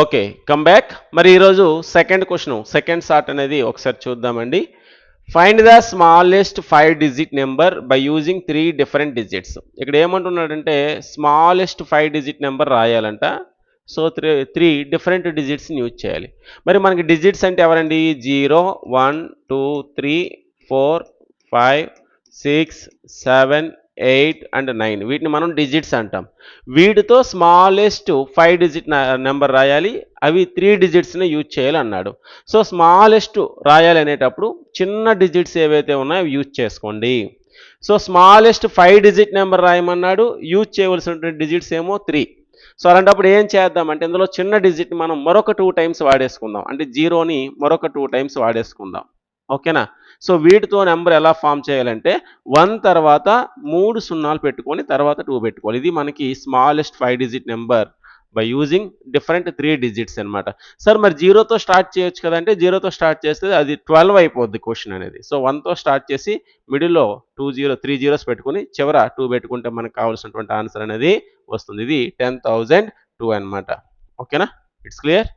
Okay, come back. మరి ఈరోజు second question, second sort అనేది ఒకసారి చూద్దామండి. Find the smallest 5 digit number by using 3 different digits. ఇక్కడ ఏమంటున్నాడంటే స్మాలెస్ట్ 5 డిజిట్ నెంబర్ రాయాలంట. సో త్రీ డిఫరెంట్ డిజిట్స్ని యూజ్ చేయాలి. మరి మనకి డిజిట్స్ అంటే ఎవరండి? 0, 1, 2, 3, 4, 5, 6, 7, 8 అండ్ 9. వీటిని మనం డిజిట్స్ అంటాం. వీటితో స్మాలెస్ట్ 5 డిజిట్ నెంబర్ రాయాలి. అవి 3 డిజిట్స్ని యూజ్ చేయాలి అన్నాడు. సో స్మాలెస్ట్ రాయాలి అనేటప్పుడు చిన్న డిజిట్స్ ఏవైతే ఉన్నాయో అవి యూజ్ చేసుకోండి. సో స్మాలెస్ట్ 5 డిజిట్ నెంబర్ రాయమన్నాడు. యూజ్ చేయవలసినటువంటి డిజిట్స్ ఏమో 3. సో అలాంటప్పుడు ఏం చేద్దామంటే ఇందులో చిన్న డిజిట్ మనం మరొక 2 టైమ్స్ వాడేసుకుందాం. అంటే జీరోని మరొక 2 టైమ్స్ వాడేసుకుందాం. ఓకేనా? సో వీటితో నెంబర్ ఎలా ఫామ్ చేయాలంటే 1 తర్వాత 3 సున్నాలు పెట్టుకొని తర్వాత 2 పెట్టుకోవాలి. ఇది మనకి smallest 5 digit number by using different 3 digits అనమాట. సార్ మరి జీరోతో స్టార్ట్ చేయొచ్చు కదంటే జీరోతో స్టార్ట్ చేస్తే అది 12 అయిపోద్ది క్వశ్చన్ అనేది. సో 1తో స్టార్ట్ చేసి మిడిల్లో 3 జీరోస్ పెట్టుకొని చివర 2 పెట్టుకుంటే మనకు కావాల్సినటువంటి ఆన్సర్ అనేది వస్తుంది. ఇది 10,002 అనమాట. ఓకేనా? It's clear.